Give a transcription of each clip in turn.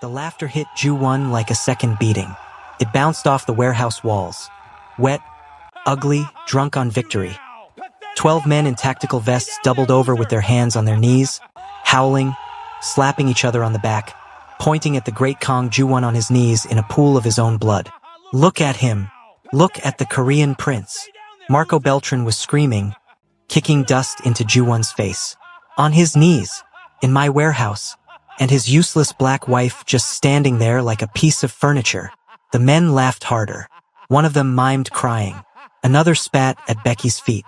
The laughter hit Ju-won like a second beating. It bounced off the warehouse walls. Wet, ugly, drunk on victory. 12 men in tactical vests doubled over with their hands on their knees, howling, slapping each other on the back, pointing at the great Kong Ju-won on his knees in a pool of his own blood. Look at him. Look at the Korean prince. Marco Beltran was screaming, kicking dust into Ju-won's face. On his knees, in my warehouse, and his useless black wife just standing there like a piece of furniture. The men laughed harder. One of them mimed crying. Another spat at Becky's feet.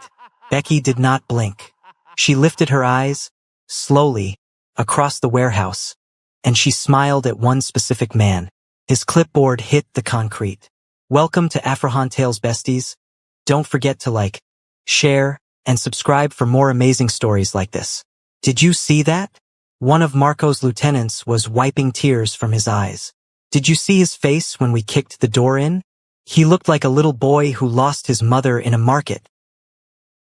Becky did not blink. She lifted her eyes, slowly, across the warehouse, and she smiled at one specific man. His clipboard hit the concrete. Welcome to Afrohan Tales, besties. Don't forget to like, share, and subscribe for more amazing stories like this. Did you see that? One of Marco's lieutenants was wiping tears from his eyes. Did you see his face when we kicked the door in? He looked like a little boy who lost his mother in a market.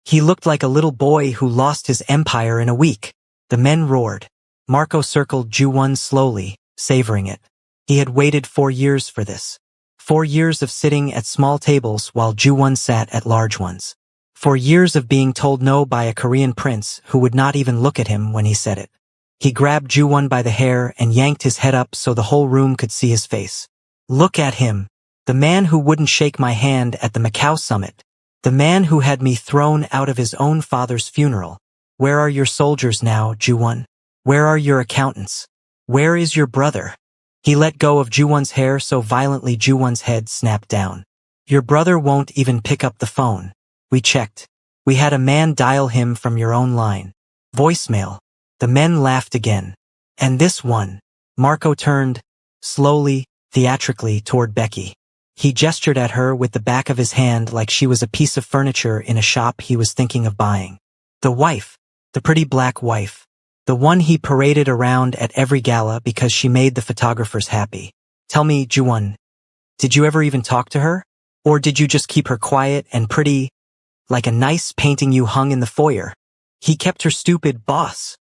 He looked like a little boy who lost his empire in a week. The men roared. Marco circled Ju-won slowly, savoring it. He had waited 4 years for this. 4 years of sitting at small tables while Ju-won sat at large ones. 4 years of being told no by a Korean prince who would not even look at him when he said it. He grabbed Ju-won by the hair and yanked his head up so the whole room could see his face. Look at him. The man who wouldn't shake my hand at the Macau summit. The man who had me thrown out of his own father's funeral. Where are your soldiers now, Ju-won? Where are your accountants? Where is your brother? He let go of Ju-won's hair so violently Ju-won's head snapped down. Your brother won't even pick up the phone. We checked. We had a man dial him from your own line. Voicemail. The men laughed again. And this one. Marco turned, slowly, theatrically, toward Becky. He gestured at her with the back of his hand like she was a piece of furniture in a shop he was thinking of buying. The wife. The pretty black wife. The one he paraded around at every gala because she made the photographers happy. Tell me, Ju-won, did you ever even talk to her? Or did you just keep her quiet and pretty, like a nice painting you hung in the foyer? He kept her stupid, boss.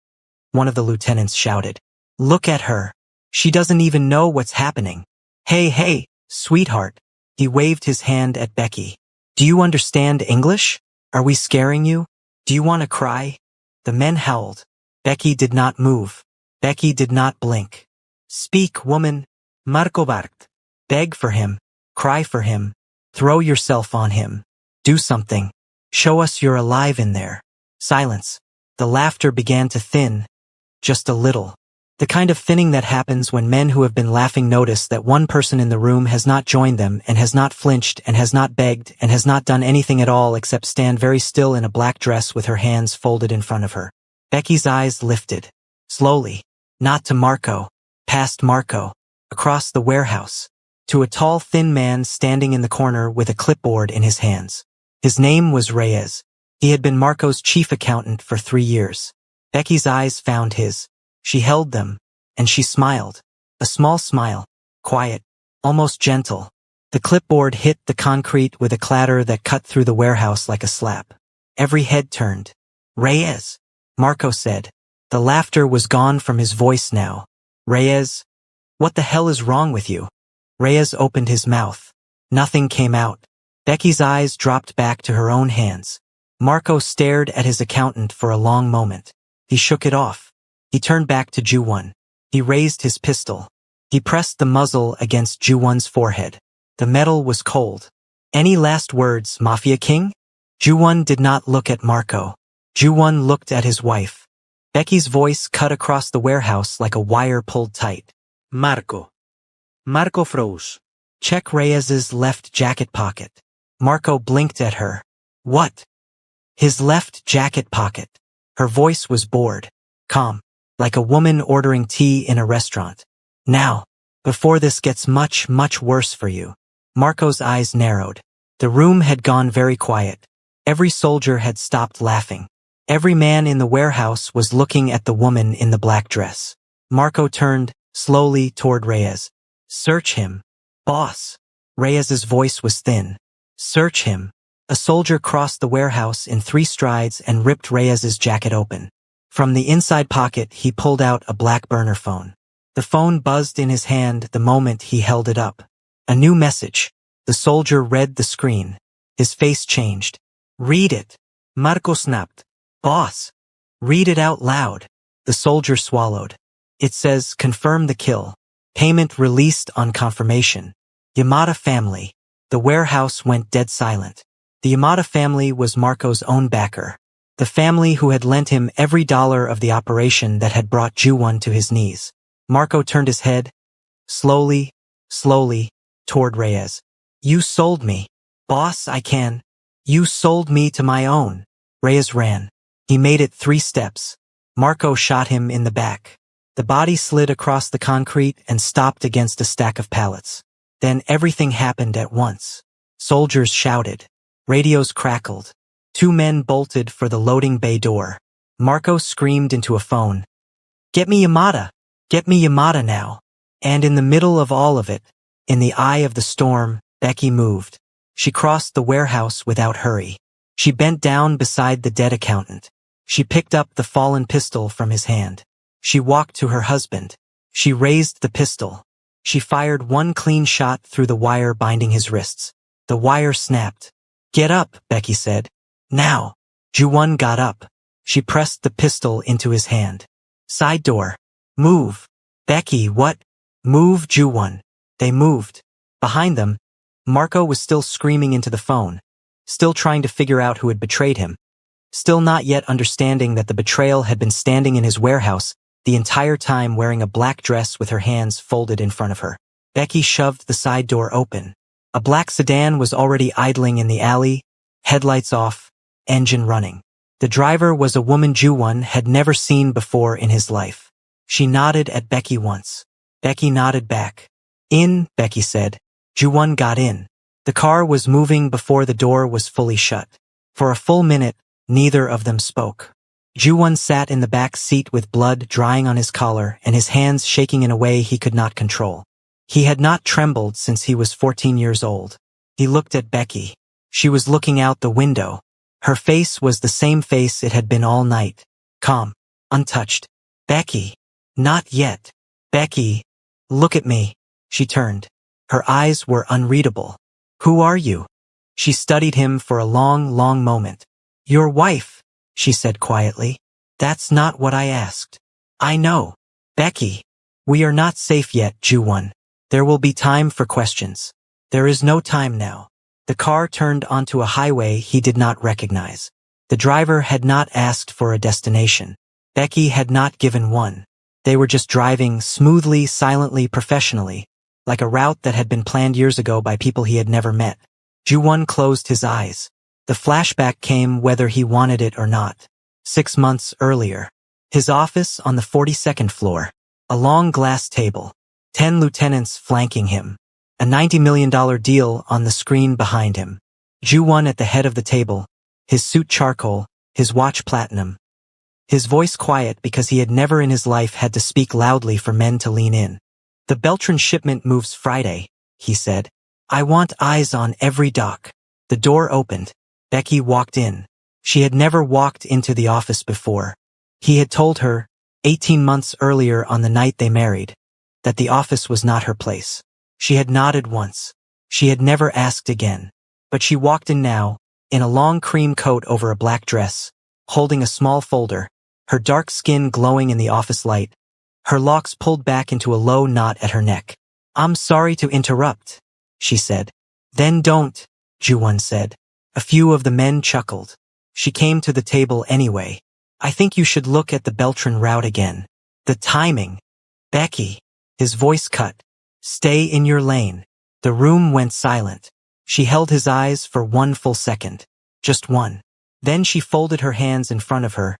One of the lieutenants shouted. Look at her. She doesn't even know what's happening. Hey, sweetheart. He waved his hand at Becky. Do you understand English? Are we scaring you? Do you want to cry? The men howled. Becky did not move. Becky did not blink. Speak, woman. Marco Bart. Beg for him. Cry for him. Throw yourself on him. Do something. Show us you're alive in there. Silence. The laughter began to thin. Just a little. The kind of thinning that happens when men who have been laughing notice that one person in the room has not joined them and has not flinched and has not begged and has not done anything at all except stand very still in a black dress with her hands folded in front of her. Becky's eyes lifted. Slowly. Not to Marco. Past Marco. Across the warehouse. To a tall, thin man standing in the corner with a clipboard in his hands. His name was Reyes. He had been Marco's chief accountant for 3 years. Becky's eyes found his. She held them, and she smiled. A small smile. Quiet. Almost gentle. The clipboard hit the concrete with a clatter that cut through the warehouse like a slap. Every head turned. Reyes, Marco said. The laughter was gone from his voice now. Reyes, what the hell is wrong with you? Reyes opened his mouth. Nothing came out. Becky's eyes dropped back to her own hands. Marco stared at his accountant for a long moment. He shook it off. He turned back to Ju-won. He raised his pistol. He pressed the muzzle against Ju-won's forehead. The metal was cold. Any last words, Mafia King? Ju-won did not look at Marco. Ju-won looked at his wife. Becky's voice cut across the warehouse like a wire pulled tight. Marco. Marco froze. Check Reyes's left jacket pocket. Marco blinked at her. What? His left jacket pocket. Her voice was bored. Calm. Like a woman ordering tea in a restaurant. Now. Before this gets much, much worse for you. Marco's eyes narrowed. The room had gone very quiet. Every soldier had stopped laughing. Every man in the warehouse was looking at the woman in the black dress. Marco turned, slowly, toward Reyes. Search him. Boss. Reyes's voice was thin. Search him. A soldier crossed the warehouse in 3 strides and ripped Reyes's jacket open. From the inside pocket he pulled out a black burner phone. The phone buzzed in his hand the moment he held it up. A new message. The soldier read the screen. His face changed. Read it. Marco snapped. Boss. Read it out loud. The soldier swallowed. It says, confirm the kill. Payment released on confirmation. Yamada family. The warehouse went dead silent. The Yamada family was Marco's own backer. The family who had lent him every dollar of the operation that had brought Ju-won to his knees. Marco turned his head, slowly, toward Reyes. You sold me. Boss, I can. You sold me to my own. Reyes ran. He made it 3 steps. Marco shot him in the back. The body slid across the concrete and stopped against a stack of pallets. Then everything happened at once. Soldiers shouted. Radios crackled. 2 men bolted for the loading bay door. Marco screamed into a phone. Get me Yamada! Get me Yamada now! And in the middle of all of it, in the eye of the storm, Becky moved. She crossed the warehouse without hurry. She bent down beside the dead accountant. She picked up the fallen pistol from his hand. She walked to her husband. She raised the pistol. She fired 1 clean shot through the wire binding his wrists. The wire snapped. Get up, Becky said. Now. Ju-won got up. She pressed the pistol into his hand. Side door. Move. Becky, what? Move, Ju-won. They moved. Behind them, Marco was still screaming into the phone, still trying to figure out who had betrayed him, still not yet understanding that the betrayal had been standing in his warehouse the entire time wearing a black dress with her hands folded in front of her. Becky shoved the side door open. A black sedan was already idling in the alley, headlights off, engine running. The driver was a woman Ju-won had never seen before in his life. She nodded at Becky once. Becky nodded back. In, Becky said. Ju-won got in. The car was moving before the door was fully shut. For a full minute, neither of them spoke. Ju-won sat in the back seat with blood drying on his collar and his hands shaking in a way he could not control. He had not trembled since he was 14 years old. He looked at Becky. She was looking out the window. Her face was the same face it had been all night. Calm. Untouched. Becky. Not yet. Becky. Look at me. She turned. Her eyes were unreadable. Who are you? She studied him for a long moment. Your wife, she said quietly. That's not what I asked. I know. Becky. We are not safe yet, Ju-won. There will be time for questions. There is no time now. The car turned onto a highway he did not recognize. The driver had not asked for a destination. Becky had not given one. They were just driving smoothly, silently, professionally, like a route that had been planned years ago by people he had never met. Ju-won closed his eyes. The flashback came whether he wanted it or not. 6 months earlier. His office on the 42nd floor. A long glass table. 10 lieutenants flanking him. A $90 million deal on the screen behind him. Ju-won at the head of the table. His suit charcoal, his watch platinum. His voice quiet because he had never in his life had to speak loudly for men to lean in. The Beltran shipment moves Friday, he said. I want eyes on every dock. The door opened. Becky walked in. She had never walked into the office before. He had told her, 18 months earlier on the night they married, that the office was not her place. She had nodded once. She had never asked again. But she walked in now, in a long cream coat over a black dress, holding a small folder, her dark skin glowing in the office light, her locks pulled back into a low knot at her neck. I'm sorry to interrupt, she said. Then don't, Ju-won said. A few of the men chuckled. She came to the table anyway. I think you should look at the Beltran route again. The timing. Becky. His voice cut. Stay in your lane. The room went silent. She held his eyes for 1 full second. Just one. Then she folded her hands in front of her,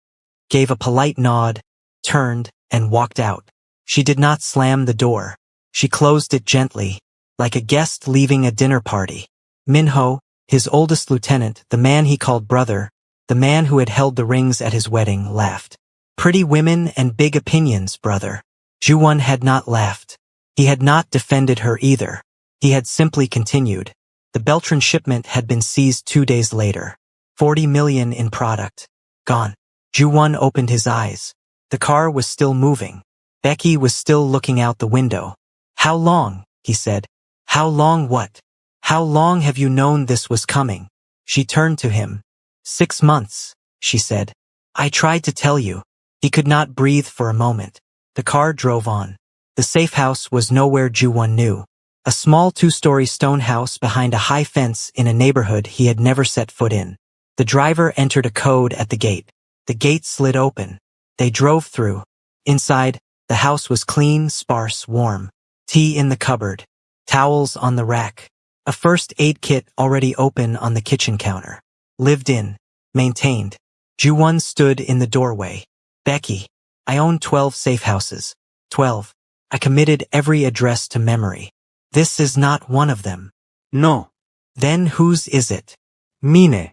gave a polite nod, turned, and walked out. She did not slam the door. She closed it gently, like a guest leaving a dinner party. Minho, his oldest lieutenant, the man he called brother, the man who had held the rings at his wedding, laughed. Pretty women and big opinions, brother. Ju-won had not laughed. He had not defended her either. He had simply continued. The Beltran shipment had been seized 2 days later. 40 million in product. Gone. Ju-won opened his eyes. The car was still moving. Becky was still looking out the window. How long? He said. How long what? How long have you known this was coming? She turned to him. 6 months, she said. I tried to tell you. He could not breathe for a moment. The car drove on. The safe house was nowhere Ju-won knew. A small 2-story stone house behind a high fence in a neighborhood he had never set foot in. The driver entered a code at the gate. The gate slid open. They drove through. Inside, the house was clean, sparse, warm. Tea in the cupboard. Towels on the rack. A first aid kit already open on the kitchen counter. Lived in. Maintained. Ju-won stood in the doorway. Becky, I own 12 safe houses. 12. I committed every address to memory. This is not one of them. No. Then whose is it? Mine.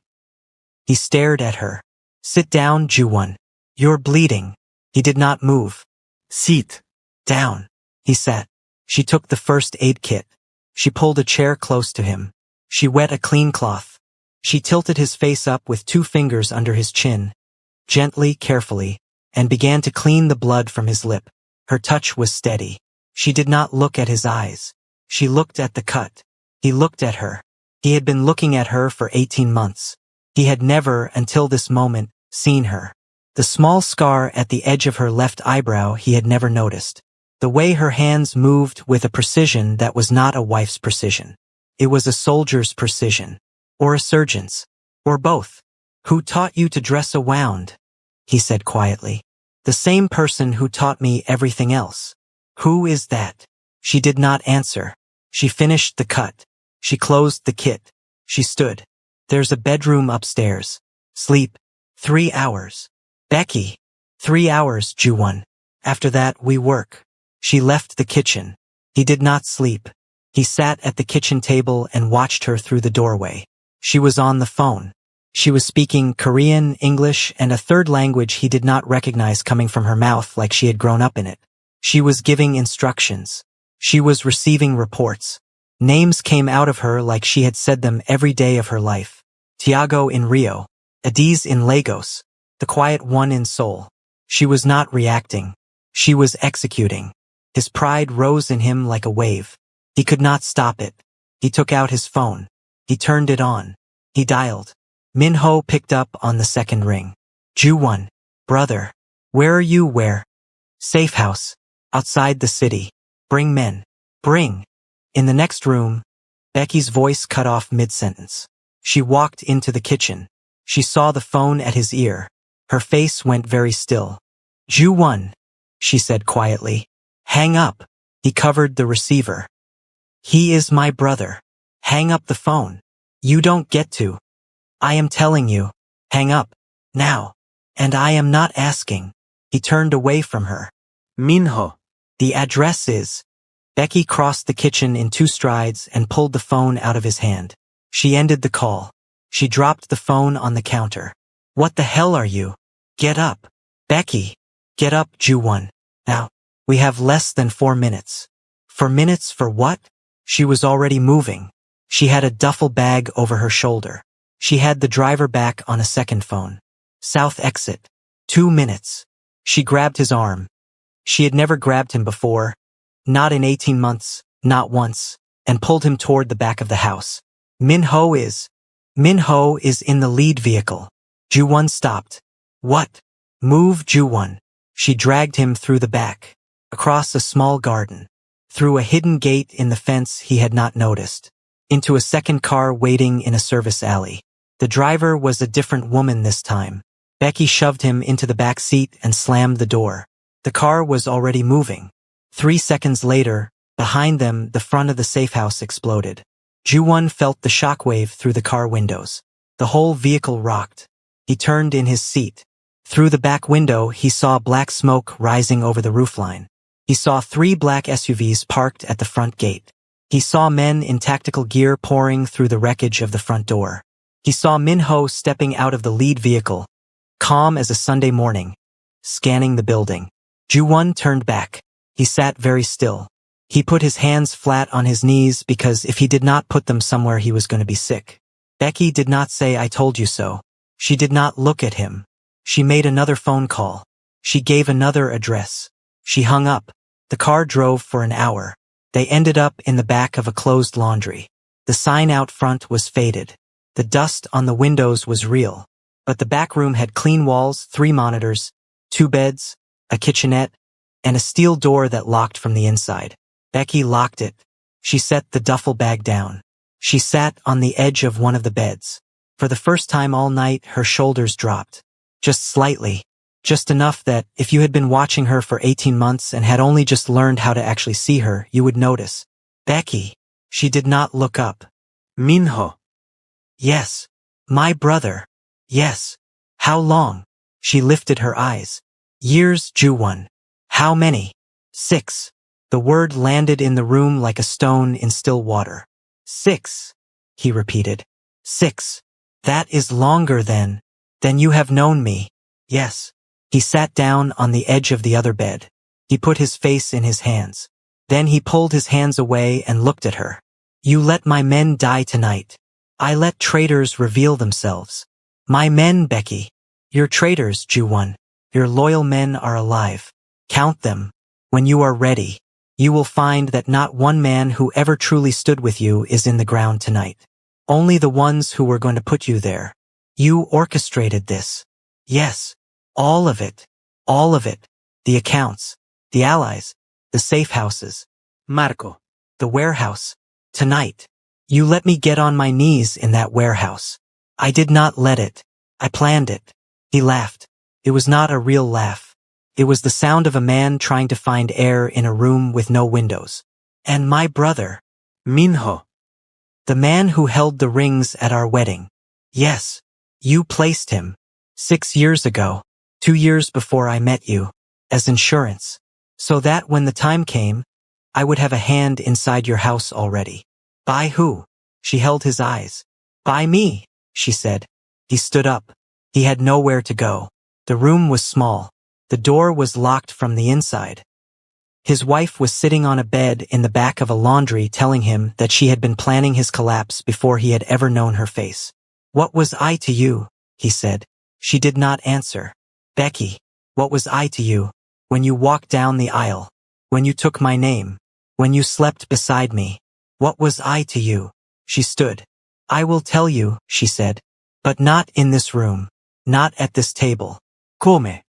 He stared at her. Sit down, Ju-won. You're bleeding. He did not move. Sit. Down. He sat. She took the first aid kit. She pulled a chair close to him. She wet a clean cloth. She tilted his face up with 2 fingers under his chin, gently, carefully, and began to clean the blood from his lip. Her touch was steady. She did not look at his eyes. She looked at the cut. He looked at her. He had been looking at her for 18 months. He had never, until this moment, seen her. The small scar at the edge of her left eyebrow he had never noticed. The way her hands moved with a precision that was not a wife's precision. It was a soldier's precision. Or a surgeon's. Or both. Who taught you to dress a wound? He said quietly. The same person who taught me everything else. Who is that? She did not answer. She finished the cut. She closed the kit. She stood. There's a bedroom upstairs. Sleep. 3 hours. Becky. 3 hours, Ju-won. After that, we work. She left the kitchen. He did not sleep. He sat at the kitchen table and watched her through the doorway. She was on the phone. She was speaking Korean, English, and a third language he did not recognize coming from her mouth like she had grown up in it. She was giving instructions. She was receiving reports. Names came out of her like she had said them every day of her life. Tiago in Rio. Adiz in Lagos. The quiet one in Seoul. She was not reacting. She was executing. His pride rose in him like a wave. He could not stop it. He took out his phone. He turned it on. He dialed. Min-ho picked up on the second ring. Ju-won. Brother. Where are you? Where? Safe house. Outside the city. Bring men. Bring. In the next room. Becky's voice cut off mid-sentence. She walked into the kitchen. She saw the phone at his ear. Her face went very still. Ju-won, she said quietly. Hang up. He covered the receiver. He is my brother. Hang up the phone. You don't get to. I am telling you. Hang up. Now. And I am not asking. He turned away from her. Min-ho. The address is. Becky crossed the kitchen in 2 strides and pulled the phone out of his hand. She ended the call. She dropped the phone on the counter. What the hell are you? Get up. Becky. Get up, Ju-won. Now. We have less than 4 minutes. 4 minutes for what? She was already moving. She had a duffel bag over her shoulder. She had the driver back on a second phone. South exit. 2 minutes. She grabbed his arm. She had never grabbed him before. Not in 18 months, not once, and pulled him toward the back of the house. Min-ho is in the lead vehicle. Ju-won stopped. What? Move, Ju-won. She dragged him through the back, across a small garden, through a hidden gate in the fence he had not noticed, into a second car waiting in a service alley. The driver was a different woman this time. Becky shoved him into the back seat and slammed the door. The car was already moving. 3 seconds later, behind them, the front of the safe house exploded. Ju-won felt the shockwave through the car windows. The whole vehicle rocked. He turned in his seat. Through the back window, he saw black smoke rising over the roofline. He saw 3 black SUVs parked at the front gate. He saw men in tactical gear pouring through the wreckage of the front door. He saw Min-ho stepping out of the lead vehicle, calm as a Sunday morning, scanning the building. Ju-won turned back. He sat very still. He put his hands flat on his knees because if he did not put them somewhere he was going to be sick. Becky did not say I told you so. She did not look at him. She made another phone call. She gave another address. She hung up. The car drove for an hour. They ended up in the back of a closed laundry. The sign out front was faded. The dust on the windows was real. But the back room had clean walls, 3 monitors, 2 beds, a kitchenette, and a steel door that locked from the inside. Becky locked it. She set the duffel bag down. She sat on the edge of one of the beds. For the first time all night, her shoulders dropped. Just slightly. Just enough that, if you had been watching her for 18 months and had only just learned how to actually see her, you would notice. Becky. She did not look up. Minho. Yes. My brother. Yes. How long? She lifted her eyes. Years, Ju-won. How many? 6. The word landed in the room like a stone in still water. 6. He repeated. 6. That is longer than you have known me. Yes. He sat down on the edge of the other bed. He put his face in his hands. Then he pulled his hands away and looked at her. You let my men die tonight. I let traitors reveal themselves. My men, Becky. Your traitors, Ju-won. Your loyal men are alive. Count them. When you are ready, you will find that not one man who ever truly stood with you is in the ground tonight. Only the ones who were going to put you there. You orchestrated this. Yes. All of it. All of it. The accounts. The allies. The safe houses. Marco. The warehouse. Tonight. You let me get on my knees in that warehouse. I did not let it. I planned it. He laughed. It was not a real laugh. It was the sound of a man trying to find air in a room with no windows. And my brother. Minho. The man who held the rings at our wedding. Yes. You placed him. 6 years ago. 2 years before I met you. As insurance. So that when the time came, I would have a hand inside your house already. By who? She held his eyes. By me, she said. He stood up. He had nowhere to go. The room was small. The door was locked from the inside. His wife was sitting on a bed in the back of a laundry telling him that she had been planning his collapse before he had ever known her face. What was I to you? He said. She did not answer. Becky, what was I to you? When you walked down the aisle. When you took my name. When you slept beside me. What was I to you? She stood. I will tell you, she said. But not in this room. Not at this table. Come.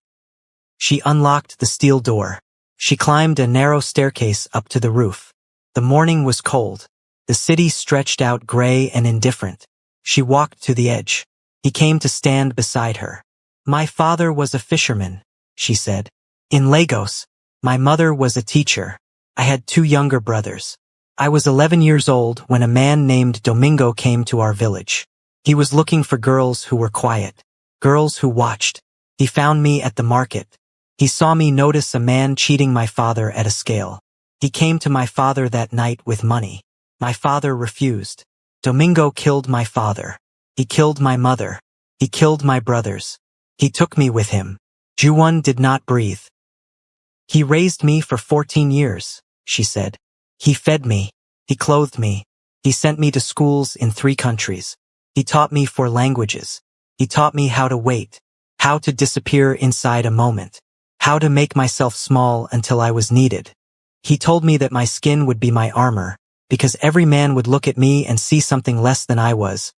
She unlocked the steel door. She climbed a narrow staircase up to the roof. The morning was cold. The city stretched out gray and indifferent. She walked to the edge. He came to stand beside her. My father was a fisherman, she said. In Lagos. My mother was a teacher. I had 2 younger brothers. I was 11 years old when a man named Domingo came to our village. He was looking for girls who were quiet. Girls who watched. He found me at the market. He saw me notice a man cheating my father at a scale. He came to my father that night with money. My father refused. Domingo killed my father. He killed my mother. He killed my brothers. He took me with him. Ju-won did not breathe. He raised me for 14 years, she said. He fed me. He clothed me. He sent me to schools in 3 countries. He taught me 4 languages. He taught me how to wait, how to disappear inside a moment, how to make myself small until I was needed. He told me that my skin would be my armor, because every man would look at me and see something less than I was,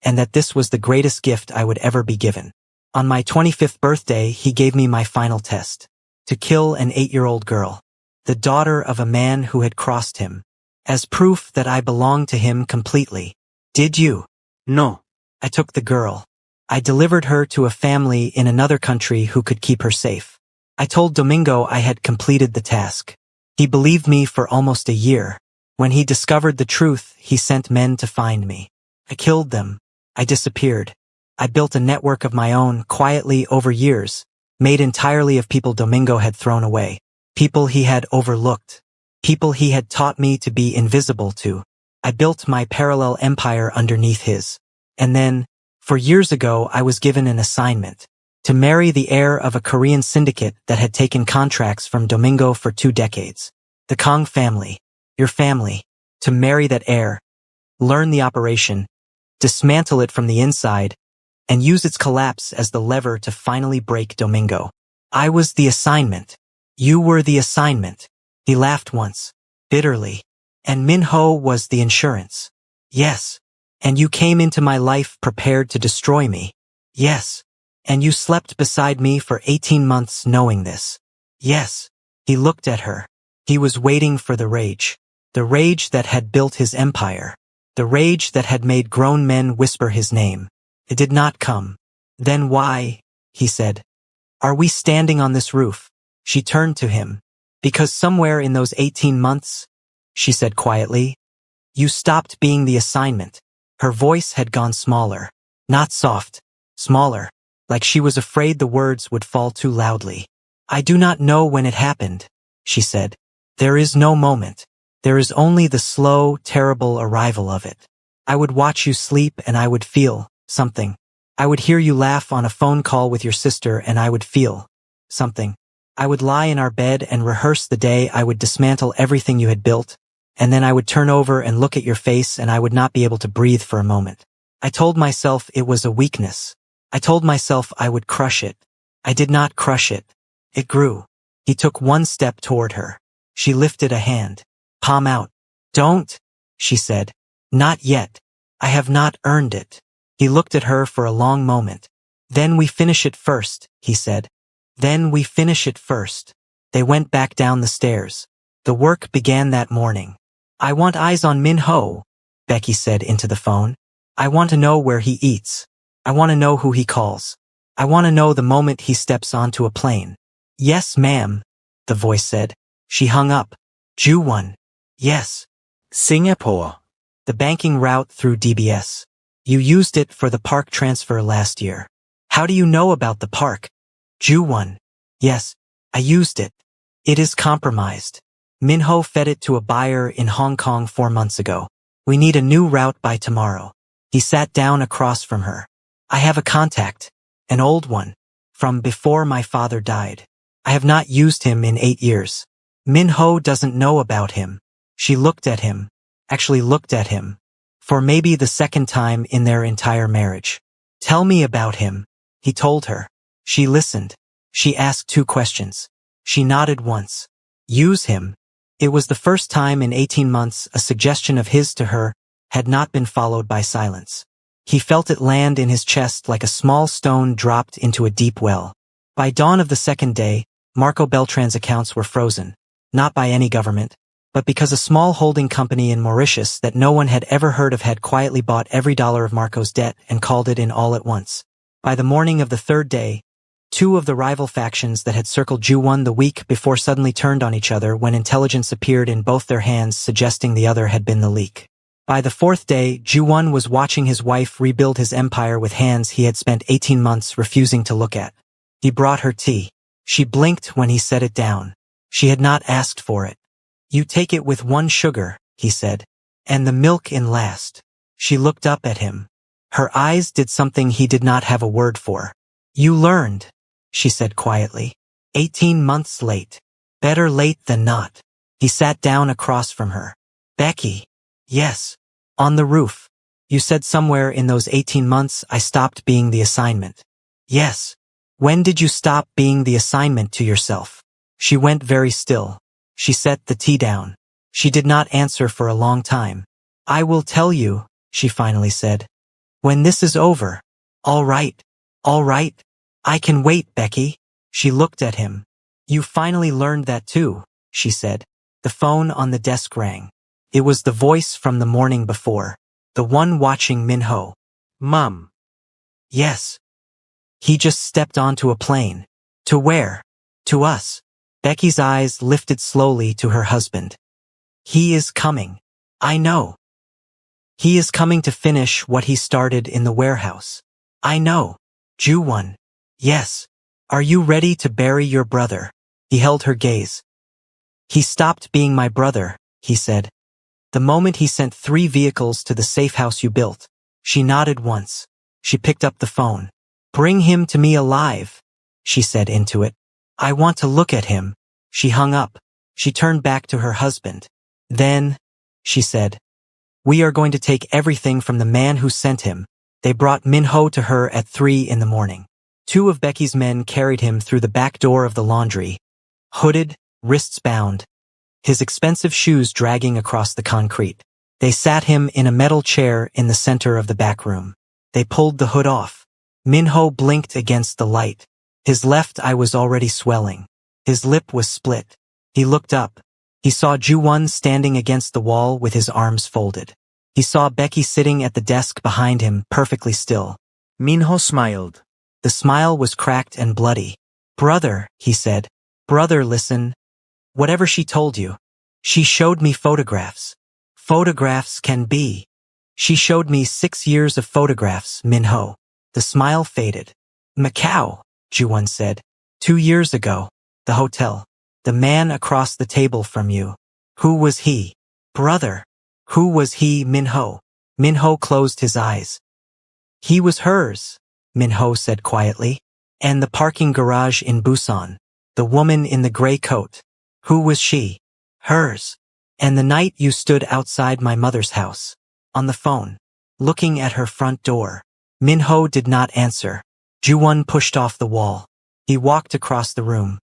and that this was the greatest gift I would ever be given. On my 25th birthday, he gave me my final test. To kill an 8-year-old girl, the daughter of a man who had crossed him, as proof that I belonged to him completely. Did you? No. I took the girl. I delivered her to a family in another country who could keep her safe. I told Domingo I had completed the task. He believed me for almost a year. When he discovered the truth, he sent men to find me. I killed them. I disappeared. I built a network of my own, quietly over years, made entirely of people Domingo had thrown away, people he had overlooked, people he had taught me to be invisible to. I built my parallel empire underneath his. And then, 4 years ago, I was given an assignment to marry the heir of a Korean syndicate that had taken contracts from Domingo for 2 decades. The Kong family, your family, to marry that heir, learn the operation, dismantle it from the inside, and use its collapse as the lever to finally break Domingo. I was the assignment. You were the assignment. He laughed once, bitterly. And Min-ho was the insurance. Yes. And you came into my life prepared to destroy me. Yes. And you slept beside me for 18 months knowing this. Yes. He looked at her. He was waiting for the rage. The rage that had built his empire. The rage that had made grown men whisper his name. It did not come. Then why, he said, are we standing on this roof? She turned to him. Because somewhere in those 18 months, she said quietly, you stopped being the assignment. Her voice had gone smaller. Not soft. Smaller. Like she was afraid the words would fall too loudly. I do not know when it happened, she said. There is no moment. There is only the slow, terrible arrival of it. I would watch you sleep and I would feel something. I would hear you laugh on a phone call with your sister and I would feel something. I would lie in our bed and rehearse the day I would dismantle everything you had built, and then I would turn over and look at your face and I would not be able to breathe for a moment. I told myself it was a weakness. I told myself I would crush it. I did not crush it. It grew. He took one step toward her. She lifted a hand. Palm out. Don't, she said. Not yet. I have not earned it. He looked at her for a long moment. Then we finish it first, he said. Then we finish it first. They went back down the stairs. The work began that morning. I want eyes on Min-ho, Becky said into the phone. I want to know where he eats. I want to know who he calls. I want to know the moment he steps onto a plane. Yes, ma'am, the voice said. She hung up. Ju-won. Yes. Singapore. The banking route through DBS. You used it for the park transfer last year. How do you know about the park? Ju-won. Yes, I used it. It is compromised. Min-ho fed it to a buyer in Hong Kong 4 months ago. We need a new route by tomorrow. He sat down across from her. I have a contact. An old one. From before my father died. I have not used him in 8 years. Min-ho doesn't know about him. She looked at him. Actually looked at him. For maybe the second time in their entire marriage. Tell me about him. He told her. She listened. She asked 2 questions. She nodded once. Use him. It was the first time in 18 months a suggestion of his to her had not been followed by silence. He felt it land in his chest like a small stone dropped into a deep well. By dawn of the second day, Marco Beltran's accounts were frozen. Not by any government, but because a small holding company in Mauritius that no one had ever heard of had quietly bought every dollar of Marco's debt and called it in all at once. By the morning of the third day, 2 of the rival factions that had circled Ju-won the week before suddenly turned on each other when intelligence appeared in both their hands suggesting the other had been the leak. By the 4th day, Ju-won was watching his wife rebuild his empire with hands he had spent 18 months refusing to look at. He brought her tea. She blinked when he set it down. She had not asked for it. You take it with 1 sugar, he said. And the milk in last. She looked up at him. Her eyes did something he did not have a word for. You learned, she said quietly. 18 months late. Better late than not. He sat down across from her. Becky. Yes. On the roof. You said somewhere in those 18 months I stopped being the assignment. Yes. When did you stop being the assignment to yourself? She went very still. She set the tea down. She did not answer for a long time. I will tell you, she finally said. When this is over. All right. All right. I can wait, Becky. She looked at him. You finally learned that too, she said. The phone on the desk rang. It was the voice from the morning before. The one watching Min-ho. Mom. Yes. He just stepped onto a plane. To where? To us. Becky's eyes lifted slowly to her husband. He is coming. I know. He is coming to finish what he started in the warehouse. I know. Ju-won. Yes. Are you ready to bury your brother? He held her gaze. He stopped being my brother, he said. The moment he sent 3 vehicles to the safe house you built. She nodded once. She picked up the phone. Bring him to me alive, she said into it. I want to look at him. She hung up. She turned back to her husband. Then, she said, we are going to take everything from the man who sent him. They brought Min-ho to her at 3 in the morning. 2 of Becky's men carried him through the back door of the laundry. hooded, wrists bound, his expensive shoes dragging across the concrete. They sat him in a metal chair in the center of the back room. They pulled the hood off. Minho blinked against the light. His left eye was already swelling. His lip was split. He looked up. He saw Ju-won standing against the wall with his arms folded. He saw Becky sitting at the desk behind him, perfectly still. Minho smiled. The smile was cracked and bloody. "Brother," he said. "Brother, listen. Whatever she told you. She showed me photographs. Photographs can be. She showed me 6 years of photographs, Minho." The smile faded. "Macau," Ju-won said. "2 years ago. The hotel. The man across the table from you. Who was he? Brother. Who was he, Minho?" Minho closed his eyes. "He was hers," Minho said quietly. "And the parking garage in Busan. The woman in the gray coat. Who was she? Hers. And the night you stood outside my mother's house. On the phone. Looking at her front door." Minho did not answer. Ju-won pushed off the wall. He walked across the room.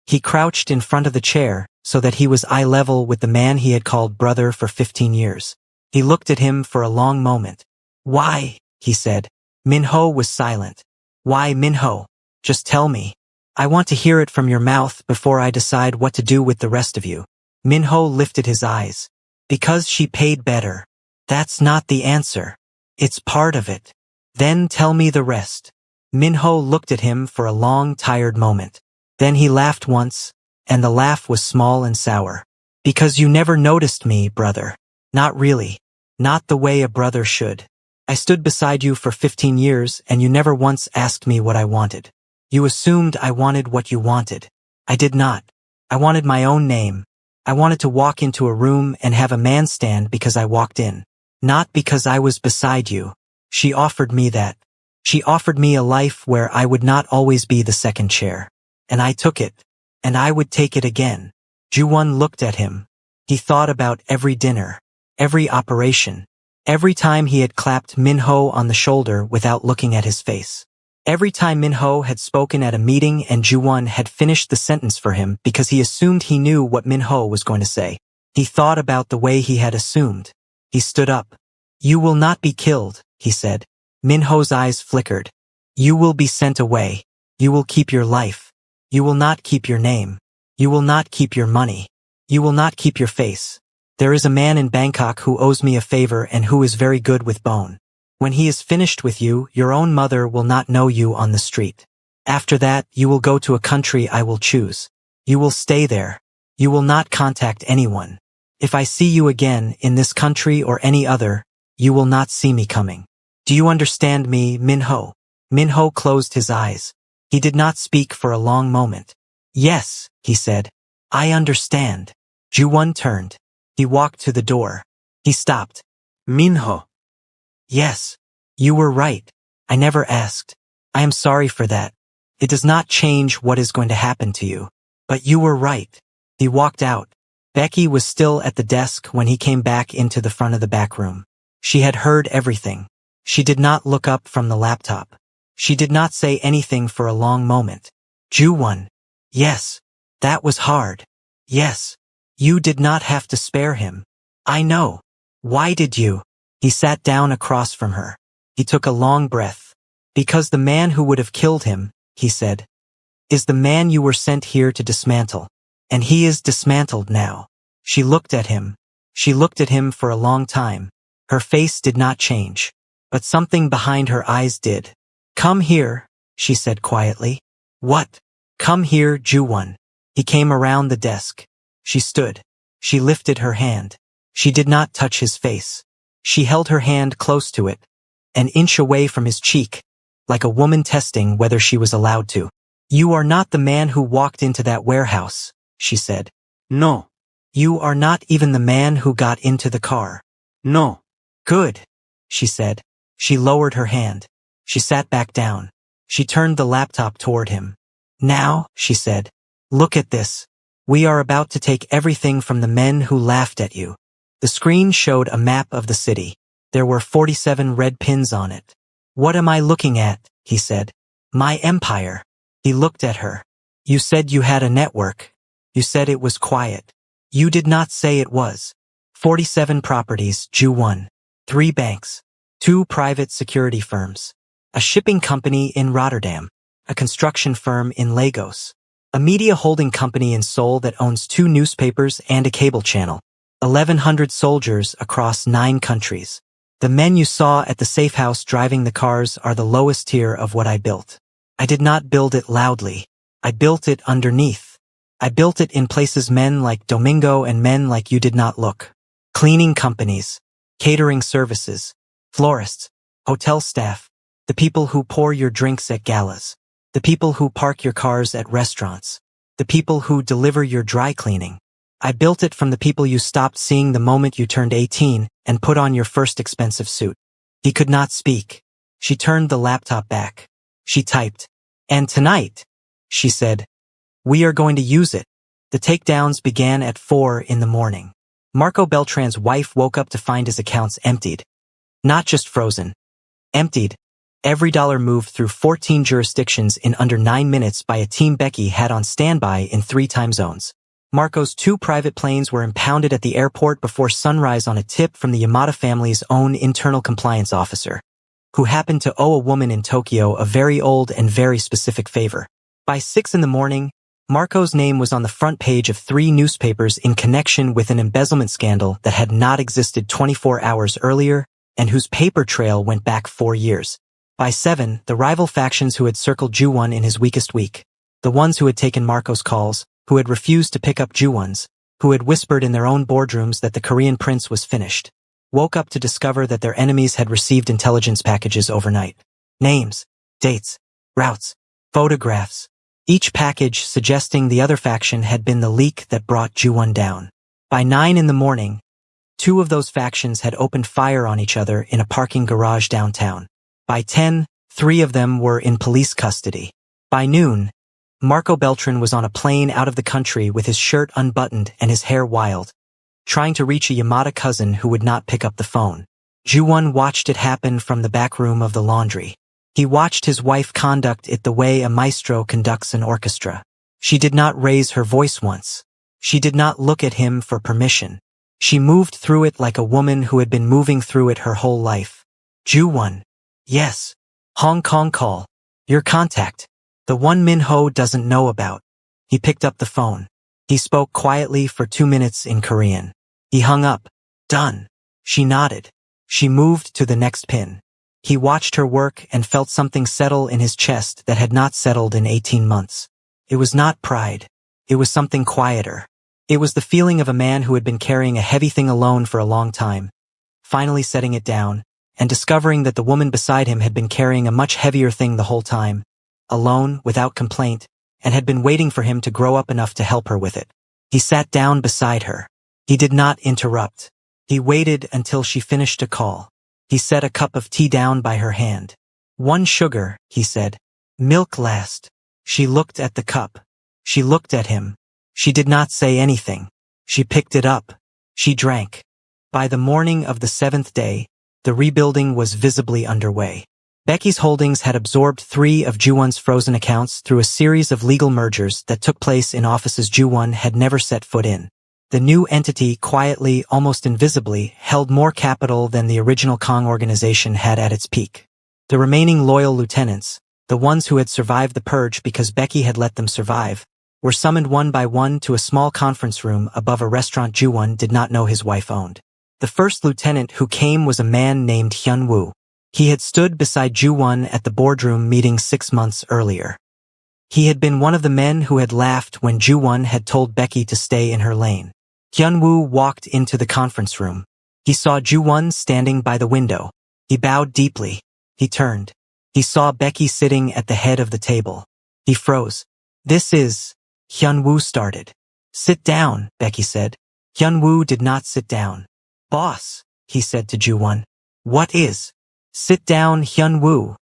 He crouched in front of the chair so that he was eye level with the man he had called brother for 15 years. He looked at him for a long moment. "Why?" he said. Minho was silent. "Why, Minho? Just tell me. I want to hear it from your mouth before I decide what to do with the rest of you." Minho lifted his eyes. "Because she paid better. That's not the answer. It's part of it. Then tell me the rest." Minho looked at him for a long, tired moment. Then he laughed once, and the laugh was small and sour. "Because you never noticed me, brother. Not really. Not the way a brother should. I stood beside you for 15 years and you never once asked me what I wanted. You assumed I wanted what you wanted. I did not. I wanted my own name. I wanted to walk into a room and have a man stand because I walked in. Not because I was beside you. She offered me that. She offered me a life where I would not always be the second chair. And I took it. And I would take it again." Ju-won looked at him. He thought about every dinner, every operation, every time he had clapped Minho on the shoulder without looking at his face. Every time Minho had spoken at a meeting and Ju-won had finished the sentence for him because he assumed he knew what Minho was going to say. He thought about the way he had assumed. He stood up. "You will not be killed," he said. Minho's eyes flickered. "You will be sent away. You will keep your life. You will not keep your name. You will not keep your money. You will not keep your face. There is a man in Bangkok who owes me a favor and who is very good with bone. When he is finished with you, your own mother will not know you on the street. After that, you will go to a country I will choose. You will stay there. You will not contact anyone. If I see you again in this country or any other, you will not see me coming. Do you understand me, Minho?" Minho closed his eyes. He did not speak for a long moment. "Yes," he said. "I understand." Ju-won turned. He walked to the door. He stopped. Minho. "Yes. You were right. I never asked. I am sorry for that. It does not change what is going to happen to you. But you were right." He walked out. Becky was still at the desk when he came back into the front of the back room. She had heard everything. She did not look up from the laptop. She did not say anything for a long moment. Ju-won. "Yes. That was hard. Yes. You did not have to spare him. I know. Why did you?" He sat down across from her. He took a long breath. "Because the man who would have killed him," he said, "is the man you were sent here to dismantle. And he is dismantled now." She looked at him. She looked at him for a long time. Her face did not change. But something behind her eyes did. "Come here," she said quietly. "What?" "Come here, Ju-won." He came around the desk. She stood. She lifted her hand. She did not touch his face. She held her hand close to it, an inch away from his cheek, like a woman testing whether she was allowed to. "You are not the man who walked into that warehouse," she said. No. "You are not even the man who got into the car." No. "Good," she said. She lowered her hand. She sat back down. She turned the laptop toward him. "Now," she said, "look at this. We are about to take everything from the men who laughed at you." The screen showed a map of the city. There were 47 red pins on it. "What am I looking at?" he said. "My empire." He looked at her. "You said you had a network. You said it was quiet. You did not say it was. 47 properties, Ju 1. 3 banks. 2 private security firms. A shipping company in Rotterdam. A construction firm in Lagos. A media holding company in Seoul that owns 2 newspapers and a cable channel. 1,100 soldiers across 9 countries. The men you saw at the safe house driving the cars are the lowest tier of what I built. I did not build it loudly. I built it underneath. I built it in places men like Domingo and men like you did not look. Cleaning companies, catering services, florists, hotel staff, the people who pour your drinks at galas, the people who park your cars at restaurants, the people who deliver your dry cleaning. I built it from the people you stopped seeing the moment you turned 18 and put on your first expensive suit. He could not speak. She turned the laptop back. She typed. And tonight, she said, we are going to use it. The takedowns began at 4 in the morning. Marco Beltran's wife woke up to find his accounts emptied. Not just frozen. Emptied. Every dollar moved through 14 jurisdictions in under 9 minutes by a team Becky had on standby in 3 time zones. Marco's 2 private planes were impounded at the airport before sunrise on a tip from the Yamada family's own internal compliance officer, who happened to owe a woman in Tokyo a very old and very specific favor. By 6 in the morning, Marco's name was on the front page of 3 newspapers in connection with an embezzlement scandal that had not existed 24 hours earlier and whose paper trail went back 4 years. By 7, the rival factions who had circled Ju 1 in his weakest week, the ones who had taken Marco's calls, who had refused to pick up Ju 1's, who had whispered in their own boardrooms that the Korean prince was finished, woke up to discover that their enemies had received intelligence packages overnight. Names, dates, routes, photographs, each package suggesting the other faction had been the leak that brought Ju 1 down. By 9 in the morning, 2 of those factions had opened fire on each other in a parking garage downtown. By 10, 3 of them were in police custody. By noon, Marco Beltran was on a plane out of the country with his shirt unbuttoned and his hair wild, trying to reach a Yamada cousin who would not pick up the phone. Ju 1 watched it happen from the back room of the laundry. He watched his wife conduct it the way a maestro conducts an orchestra. She did not raise her voice once. She did not look at him for permission. She moved through it like a woman who had been moving through it her whole life. Ju 1. Yes. Hong Kong call. Your contact. The one Min-ho doesn't know about. He picked up the phone. He spoke quietly for 2 minutes in Korean. He hung up. Done. She nodded. She moved to the next pin. He watched her work and felt something settle in his chest that had not settled in 18 months. It was not pride. It was something quieter. It was the feeling of a man who had been carrying a heavy thing alone for a long time, finally setting it down, and discovering that the woman beside him had been carrying a much heavier thing the whole time, alone, without complaint, and had been waiting for him to grow up enough to help her with it. He sat down beside her. He did not interrupt. He waited until she finished a call. He set a cup of tea down by her hand. 1 sugar, he said. Milk last. She looked at the cup. She looked at him. She did not say anything. She picked it up. She drank. By the morning of the 7th day, the rebuilding was visibly underway. Becky's holdings had absorbed 3 of Ju 1's frozen accounts through a series of legal mergers that took place in offices Ju 1 had never set foot in. The new entity quietly, almost invisibly, held more capital than the original Kong organization had at its peak. The remaining loyal lieutenants, the ones who had survived the purge because Becky had let them survive, were summoned one by one to a small conference room above a restaurant Ju 1 did not know his wife owned. The first lieutenant who came was a man named Hyun-woo. He had stood beside Ju 1 at the boardroom meeting 6 months earlier. He had been one of the men who had laughed when Ju 1 had told Becky to stay in her lane. Hyun-woo walked into the conference room. He saw Ju 1 standing by the window. He bowed deeply. He turned. He saw Becky sitting at the head of the table. He froze. This is... Hyun-woo started. Sit down, Becky said. Hyun-woo did not sit down. Boss, he said to Ju 1. What is? Sit down, Hyun-woo,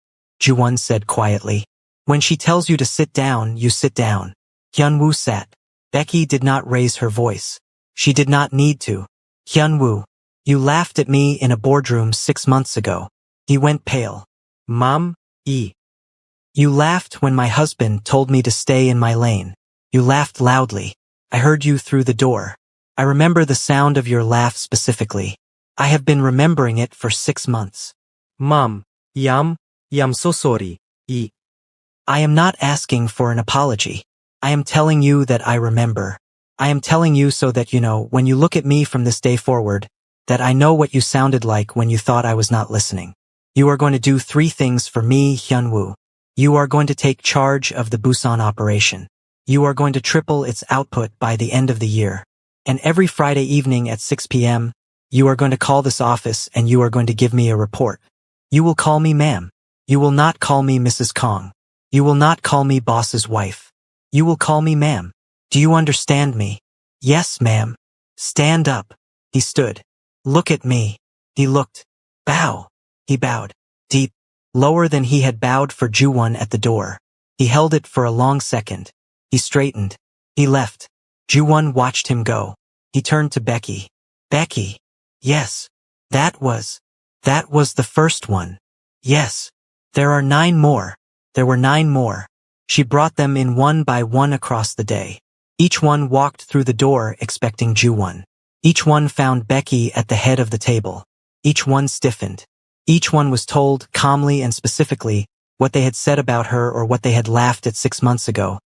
Ju 1 said quietly. When she tells you to sit down, you sit down. Hyun-woo sat. Becky did not raise her voice. She did not need to. Hyun-woo, you laughed at me in a boardroom 6 months ago. He went pale. Mom, You laughed when my husband told me to stay in my lane. You laughed loudly. I heard you through the door. I remember the sound of your laugh specifically. I have been remembering it for 6 months. Mom, I'm so sorry. I am not asking for an apology. I am telling you that I remember. I am telling you so that you know, when you look at me from this day forward, that I know what you sounded like when you thought I was not listening. You are going to do 3 things for me, Hyunwoo. You are going to take charge of the Busan operation. You are going to triple its output by the end of the year. And every Friday evening at 6 p.m., you are going to call this office and you are going to give me a report. You will call me ma'am. You will not call me Mrs. Kong. You will not call me boss's wife. You will call me ma'am. Do you understand me? Yes, ma'am. Stand up. He stood. Look at me. He looked. Bow. He bowed. Deep. Lower than he had bowed for Ju-won at the door. He held it for a long second. He straightened. He left. Ju-won watched him go. He turned to Becky. Becky. Yes. That was the first one. Yes. There are 9 more. There were 9 more. She brought them in one by one across the day. Each one walked through the door expecting Ju-won. Each one found Becky at the head of the table. Each one stiffened. Each one was told, calmly and specifically, what they had said about her or what they had laughed at 6 months ago.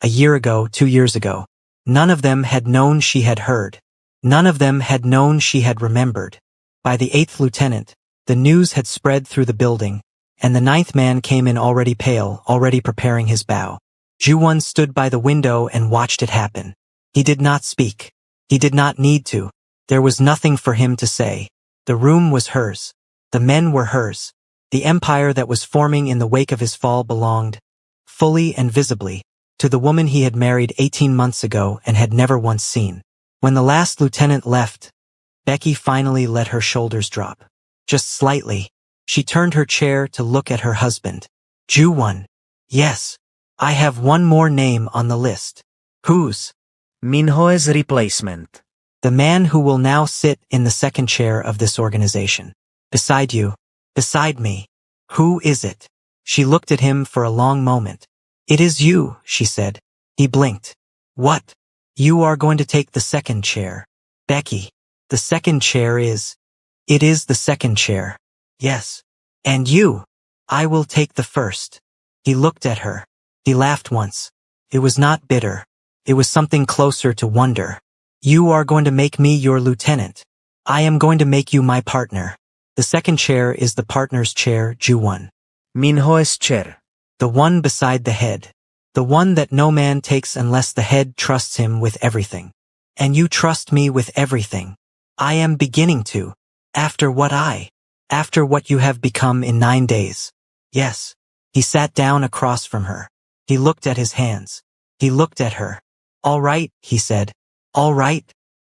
A year ago, 2 years ago. None of them had known she had heard. None of them had known she had remembered. By the 8th lieutenant, the news had spread through the building, and the 9th man came in already pale, already preparing his bow. Ju-won stood by the window and watched it happen. He did not speak. He did not need to. There was nothing for him to say. The room was hers. The men were hers. The empire that was forming in the wake of his fall belonged, fully and visibly, to the woman he had married 18 months ago and had never once seen. When the last lieutenant left, Becky finally let her shoulders drop. Just slightly. She turned her chair to look at her husband. Ju-won. Yes. I have one more name on the list. Whose? Minho's replacement. The man who will now sit in the second chair of this organization. Beside you. Beside me. Who is it? She looked at him for a long moment. It is you, she said. He blinked. What? You are going to take the second chair. Becky. The second chair is. It is the second chair. Yes. And you. I will take the first. He looked at her. He laughed once. It was not bitter. It was something closer to wonder. You are going to make me your lieutenant. I am going to make you my partner. The second chair is the partner's chair, Ju-won. Minho's chair. The one beside the head. The one that no man takes unless the head trusts him with everything. And you trust me with everything. I am beginning to. After what you have become in 9 days. Yes. He sat down across from her. He looked at his hands. He looked at her. All right, he said. All right.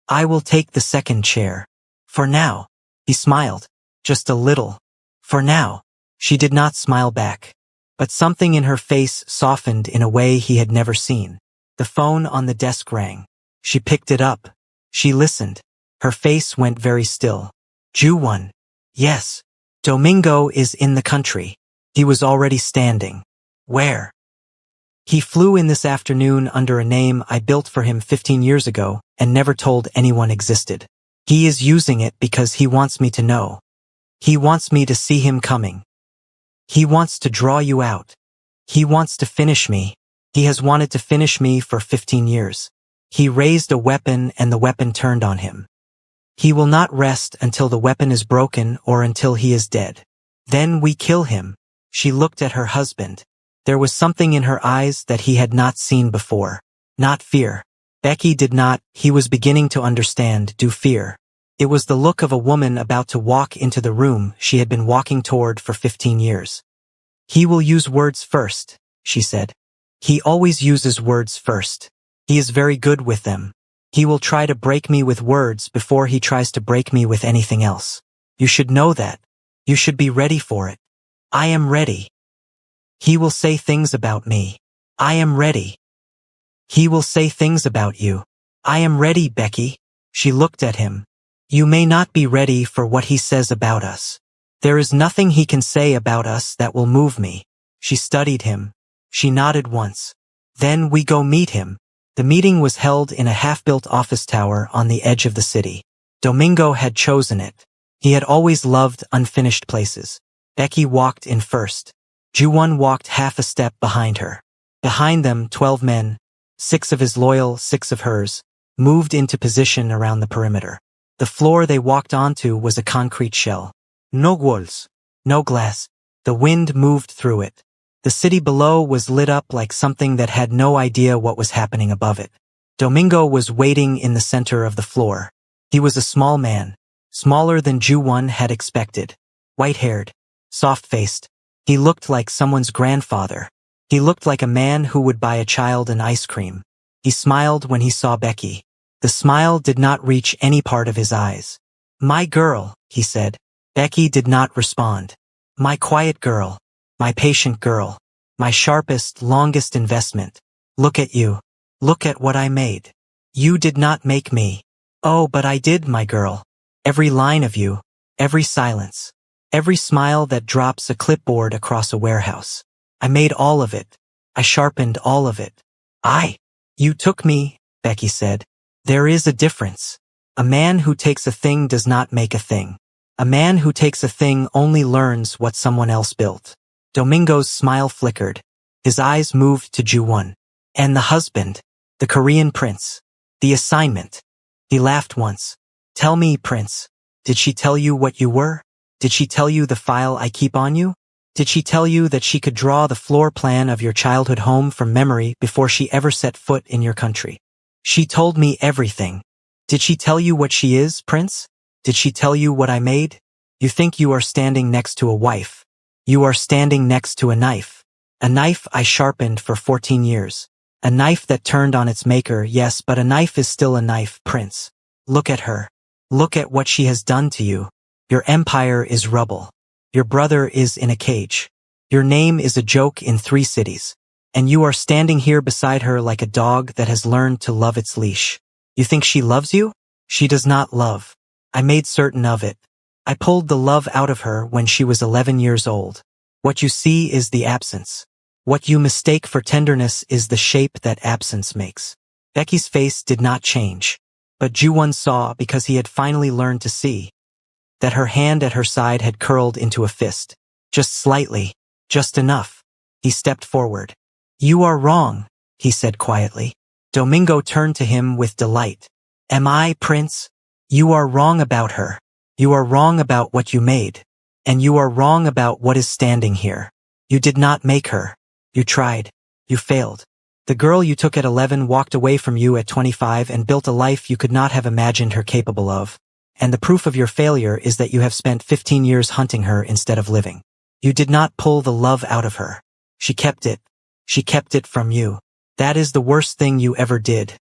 I will take the second chair. For now. He smiled. Just a little. For now. She did not smile back. But something in her face softened in a way he had never seen. The phone on the desk rang. She picked it up. She listened. Her face went very still. Ju-won. Yes. Domingo is in the country. He was already standing. Where? He flew in this afternoon under a name I built for him 15 years ago and never told anyone existed. He is using it because he wants me to know. He wants me to see him coming. He wants to draw you out. He wants to finish me. He has wanted to finish me for 15 years. He raised a weapon and the weapon turned on him. He will not rest until the weapon is broken or until he is dead. Then we kill him. She looked at her husband. There was something in her eyes that he had not seen before. Not fear. Becky did not, he was beginning to understand, do fear. It was the look of a woman about to walk into the room she had been walking toward for 15 years. He will use words first, she said. He always uses words first. He is very good with them. He will try to break me with words before he tries to break me with anything else. You should know that. You should be ready for it. I am ready. He will say things about me. I am ready. He will say things about you. I am ready, Becky. She looked at him. You may not be ready for what he says about us. There is nothing he can say about us that will move me. She studied him. She nodded once. Then we go meet him. The meeting was held in a half-built office tower on the edge of the city. Domingo had chosen it. He had always loved unfinished places. Becky walked in first. Ju-won walked half a step behind her. Behind them, 12 men, 6 of his loyal, 6 of hers, moved into position around the perimeter. The floor they walked onto was a concrete shell. No walls, no glass. The wind moved through it. The city below was lit up like something that had no idea what was happening above it. Domingo was waiting in the center of the floor. He was a small man, smaller than Ju-won had expected. White-haired, soft-faced. He looked like someone's grandfather. He looked like a man who would buy a child an ice cream. He smiled when he saw Becky. The smile did not reach any part of his eyes. "My girl," he said. Becky did not respond. "My quiet girl. My patient girl. My sharpest, longest investment. Look at you. Look at what I made. You did not make me." "Oh, but I did, my girl. Every line of you. Every silence. Every smile that drops a clipboard across a warehouse. I made all of it. I sharpened all of it. You took me," Becky said. "There is a difference. A man who takes a thing does not make a thing. A man who takes a thing only learns what someone else built." Domingo's smile flickered. His eyes moved to Ju-won. "And the husband. The Korean prince. The assignment." He laughed once. "Tell me, prince. Did she tell you what you were? Did she tell you the file I keep on you? Did she tell you that she could draw the floor plan of your childhood home from memory before she ever set foot in your country? She told me everything. Did she tell you what she is, prince? Did she tell you what I made? You think you are standing next to a wife. You are standing next to a knife. A knife I sharpened for 14 years. A knife that turned on its maker, yes, but a knife is still a knife, prince. Look at her. Look at what she has done to you. Your empire is rubble. Your brother is in a cage. Your name is a joke in 3 cities. And you are standing here beside her like a dog that has learned to love its leash. You think she loves you? She does not love. I made certain of it. I pulled the love out of her when she was 11 years old. What you see is the absence. What you mistake for tenderness is the shape that absence makes. Becky's face did not change. But Ju-won saw, because he had finally learned to see, that her hand at her side had curled into a fist. Just slightly. Just enough. He stepped forward. "You are wrong," he said quietly. Domingo turned to him with delight. "Am I, prince? You are wrong about her. You are wrong about what you made. And you are wrong about what is standing here. You did not make her. You tried. You failed. The girl you took at 11 walked away from you at 25 and built a life you could not have imagined her capable of. And the proof of your failure is that you have spent 15 years hunting her instead of living. You did not pull the love out of her. She kept it. She kept it from you. That is the worst thing you ever did.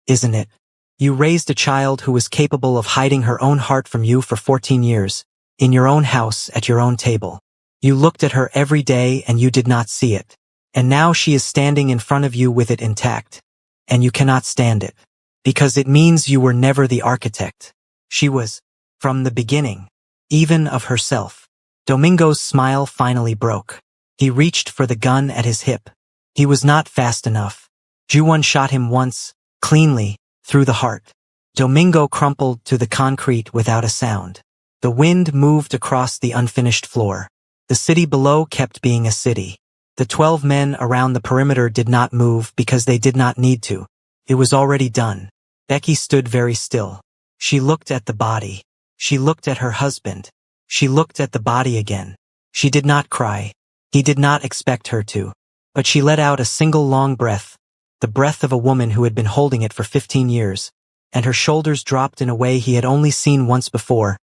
Isn't it? You raised a child who was capable of hiding her own heart from you for 14 years, in your own house, at your own table. You looked at her every day and you did not see it. And now she is standing in front of you with it intact. And you cannot stand it. Because it means you were never the architect. She was, from the beginning, even of herself. Domingo's smile finally broke. He reached for the gun at his hip. He was not fast enough. Ju-won shot him once, cleanly, through the heart. Domingo crumpled to the concrete without a sound. The wind moved across the unfinished floor. The city below kept being a city. The 12 men around the perimeter did not move because they did not need to. It was already done. Becky stood very still. She looked at the body. She looked at her husband. She looked at the body again. She did not cry. He did not expect her to. But she let out a single long breath, the breath of a woman who had been holding it for 15 years, and her shoulders dropped in a way he had only seen once before,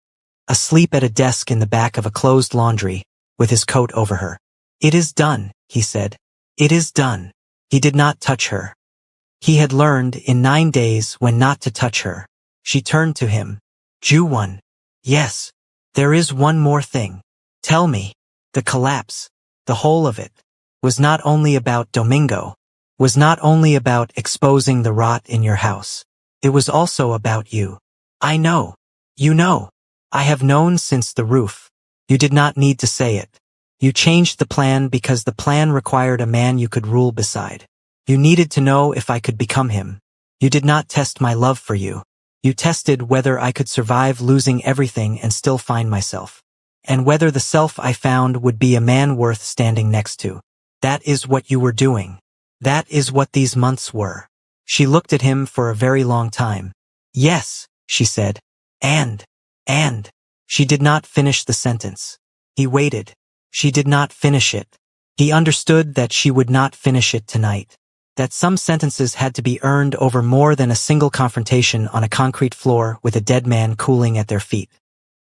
asleep at a desk in the back of a closed laundry, with his coat over her. "It is done," he said. "It is done." He did not touch her. He had learned in 9 days when not to touch her. She turned to him. "Ju-won." "Yes. There is one more thing. Tell me." The collapse, the whole of it, was not only about Domingo, was not only about exposing the rot in your house. It was also about you. "I know. You know. I have known since the roof. You did not need to say it. You changed the plan because the plan required a man you could rule beside. You needed to know if I could become him. You did not test my love for you. You tested whether I could survive losing everything and still find myself. And whether the self I found would be a man worth standing next to. That is what you were doing. That is what these months were. She looked at him for a very long time. Yes, she said. And. She did not finish the sentence. He waited. She did not finish it. He understood that she would not finish it tonight. That some sentences had to be earned over more than a single confrontation on a concrete floor with a dead man cooling at their feet.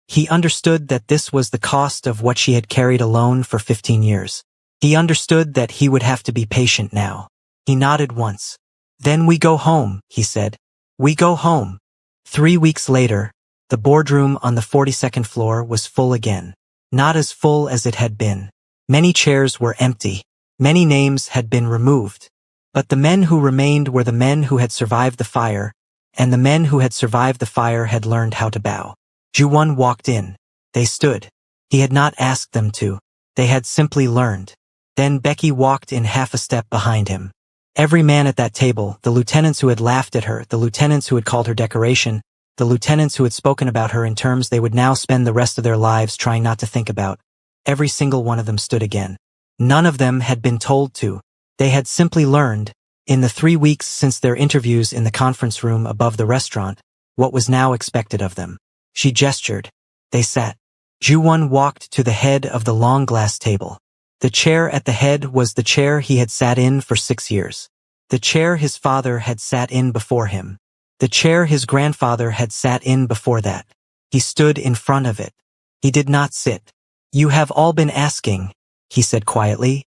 He understood that this was the cost of what she had carried alone for 15 years. He understood that he would have to be patient now. He nodded once. Then we go home, he said. We go home. 3 weeks later, the boardroom on the 42nd floor was full again. Not as full as it had been. Many chairs were empty. Many names had been removed. But the men who remained were the men who had survived the fire, and the men who had survived the fire had learned how to bow. Ju-won walked in. They stood. He had not asked them to. They had simply learned. Then Becky walked in half a step behind him. Every man at that table, the lieutenants who had laughed at her, the lieutenants who had called her decoration, the lieutenants who had spoken about her in terms they would now spend the rest of their lives trying not to think about, every single one of them stood again. None of them had been told to. They had simply learned, in the 3 weeks since their interviews in the conference room above the restaurant, what was now expected of them. She gestured. They sat. Ju-won walked to the head of the long glass table. The chair at the head was the chair he had sat in for 6 years. The chair his father had sat in before him. The chair his grandfather had sat in before that. He stood in front of it. He did not sit. You have all been asking, he said quietly.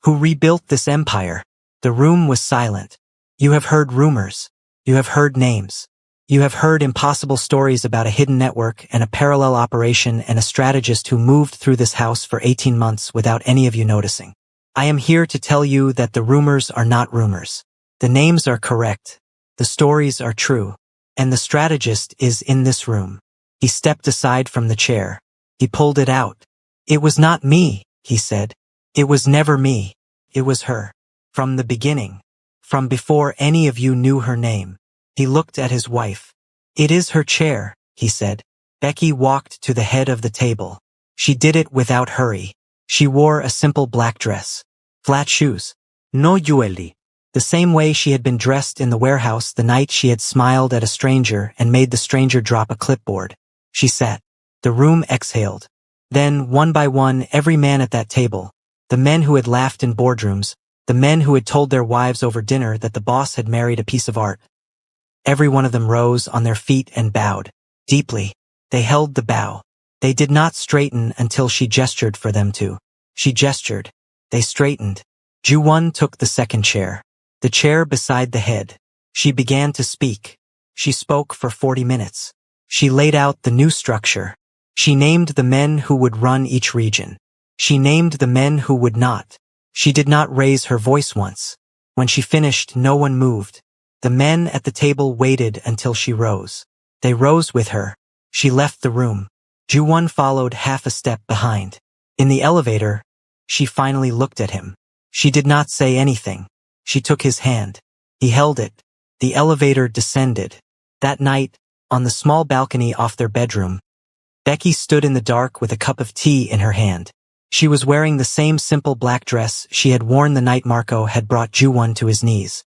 Who rebuilt this empire? The room was silent. You have heard rumors. You have heard names. You have heard impossible stories about a hidden network and a parallel operation and a strategist who moved through this house for 18 months without any of you noticing. I am here to tell you that the rumors are not rumors. The names are correct. The stories are true. And the strategist is in this room. He stepped aside from the chair. He pulled it out. It was not me, he said. It was never me. It was her. From the beginning. From before any of you knew her name. He looked at his wife. It is her chair, he said. Becky walked to the head of the table. She did it without hurry. She wore a simple black dress. Flat shoes. No jewelry. The same way she had been dressed in the warehouse the night she had smiled at a stranger and made the stranger drop a clipboard. She sat. The room exhaled. Then, one by one, every man at that table, the men who had laughed in boardrooms, the men who had told their wives over dinner that the boss had married a piece of art. Every one of them rose on their feet and bowed. Deeply. They held the bow. They did not straighten until she gestured for them to. She gestured. They straightened. Ju-won took the second chair. The chair beside the head. She began to speak. She spoke for 40 minutes. She laid out the new structure. She named the men who would run each region. She named the men who would not. She did not raise her voice once. When she finished, no one moved. The men at the table waited until she rose. They rose with her. She left the room. Ju-won followed half a step behind. In the elevator, she finally looked at him. She did not say anything. She took his hand. He held it. The elevator descended. That night, on the small balcony off their bedroom, Becky stood in the dark with a cup of tea in her hand. She was wearing the same simple black dress she had worn the night Marco had brought Ju-won to his knees.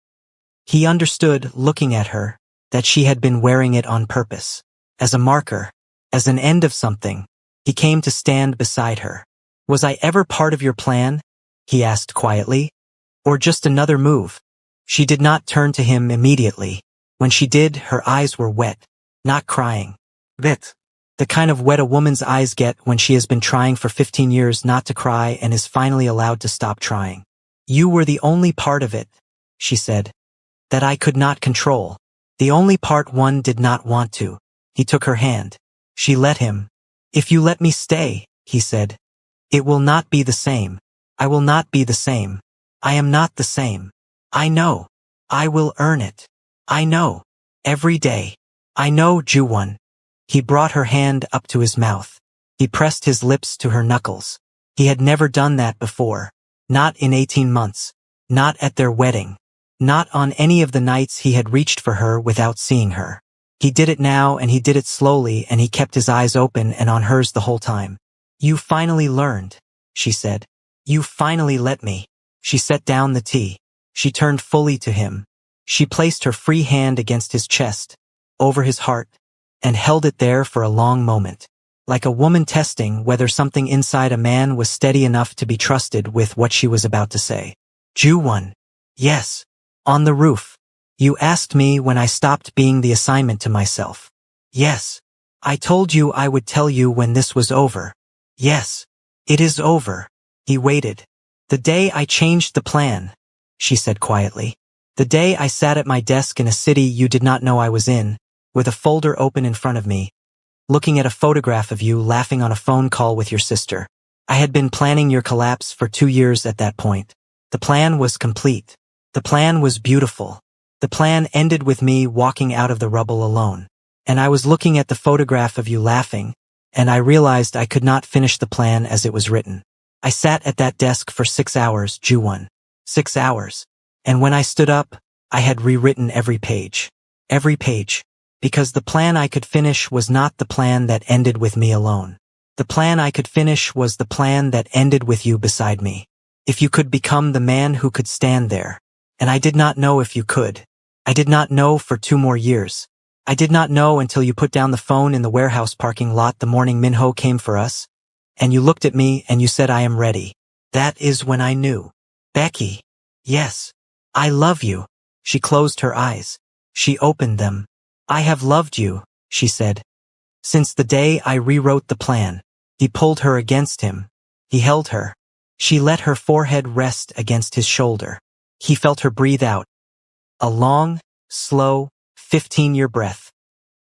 He understood, looking at her, that she had been wearing it on purpose. As a marker, as an end of something, he came to stand beside her. Was I ever part of your plan? He asked quietly. Or just another move? She did not turn to him immediately. When she did, her eyes were wet, not crying. Wet. The kind of wet a woman's eyes get when she has been trying for 15 years not to cry and is finally allowed to stop trying. You were the only part of it, she said, that I could not control. The only part one did not want to. He took her hand. She let him. If you let me stay, he said. It will not be the same. I will not be the same. I am not the same. I know. I will earn it. I know. Every day. I know, Ju-won. He brought her hand up to his mouth. He pressed his lips to her knuckles. He had never done that before. Not in 18 months. Not at their wedding. Not on any of the nights he had reached for her without seeing her. He did it now, and he did it slowly, and he kept his eyes open and on hers the whole time. "You finally learned," she said. "You finally let me." She set down the tea. She turned fully to him. She placed her free hand against his chest, over his heart, and held it there for a long moment, like a woman testing whether something inside a man was steady enough to be trusted with what she was about to say. "Ju-won." "Yes. On the roof. You asked me when I stopped being the assignment to myself." "Yes. I told you I would tell you when this was over." "Yes. It is over." He waited. "The day I changed the plan," she said quietly. "The day I sat at my desk in a city you did not know I was in, with a folder open in front of me, looking at a photograph of you laughing on a phone call with your sister. I had been planning your collapse for 2 years at that point. The plan was complete. The plan was beautiful. The plan ended with me walking out of the rubble alone. And I was looking at the photograph of you laughing, and I realized I could not finish the plan as it was written. I sat at that desk for 6 hours, Ju-won. 6 hours. And when I stood up, I had rewritten every page. Every page. Because the plan I could finish was not the plan that ended with me alone. The plan I could finish was the plan that ended with you beside me. If you could become the man who could stand there. And I did not know if you could. I did not know for 2 more years. I did not know until you put down the phone in the warehouse parking lot the morning Minho came for us. And you looked at me and you said, "I am ready." That is when I knew. "Becky." "Yes. I love you." She closed her eyes. She opened them. "I have loved you," she said. "Since the day I rewrote the plan." He pulled her against him. He held her. She let her forehead rest against his shoulder. He felt her breathe out. A long, slow, 15-year breath.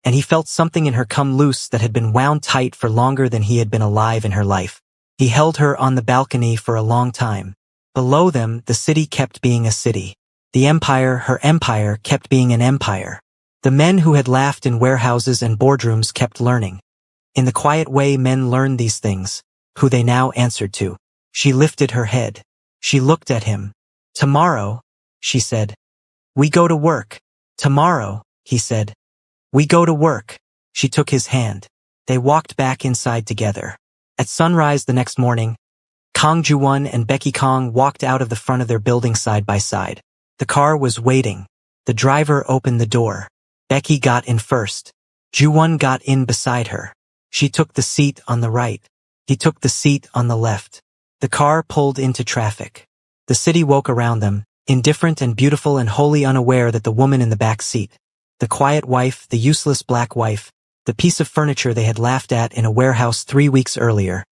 And he felt something in her come loose that had been wound tight for longer than he had been alive in her life. He held her on the balcony for a long time. Below them, the city kept being a city. The empire, her empire, kept being an empire. The men who had laughed in warehouses and boardrooms kept learning. In the quiet way men learn these things, who they now answered to. She lifted her head. She looked at him. "Tomorrow," she said. "We go to work." "Tomorrow," he said. "We go to work." She took his hand. They walked back inside together. At sunrise the next morning, Kang Ju-won and Becky Kang walked out of the front of their building side by side. The car was waiting. The driver opened the door. Becky got in first. Ju-won got in beside her. She took the seat on the right. He took the seat on the left. The car pulled into traffic. The city woke around them, indifferent and beautiful and wholly unaware that the woman in the back seat, the quiet wife, the useless black wife, the piece of furniture they had laughed at in a warehouse 3 weeks earlier,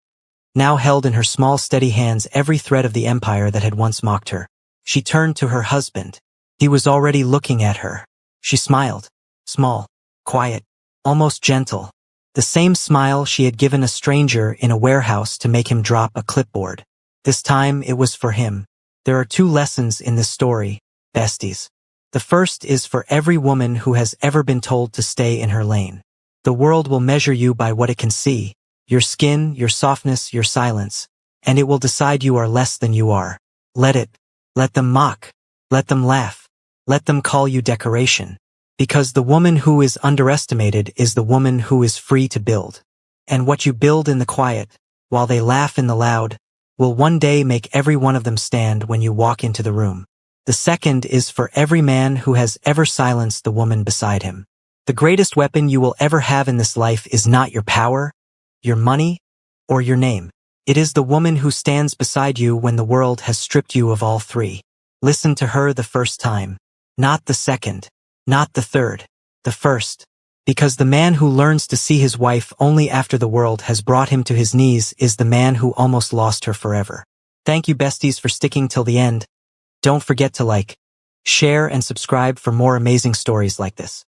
now held in her small steady hands every thread of the empire that had once mocked her. She turned to her husband. He was already looking at her. She smiled. Small, quiet, almost gentle. The same smile she had given a stranger in a warehouse to make him drop a clipboard. This time it was for him. There are 2 lessons in this story, besties. The first is for every woman who has ever been told to stay in her lane. The world will measure you by what it can see, your skin, your softness, your silence, and it will decide you are less than you are. Let it. Let them mock. Let them laugh. Let them call you decoration. Because the woman who is underestimated is the woman who is free to build. And what you build in the quiet, while they laugh in the loud, will one day make every one of them stand when you walk into the room. The second is for every man who has ever silenced the woman beside him. The greatest weapon you will ever have in this life is not your power, your money, or your name. It is the woman who stands beside you when the world has stripped you of all 3. Listen to her the first time, not the second. Not the third, the first. Because the man who learns to see his wife only after the world has brought him to his knees is the man who almost lost her forever. Thank you besties for sticking till the end. Don't forget to like, share and subscribe for more amazing stories like this.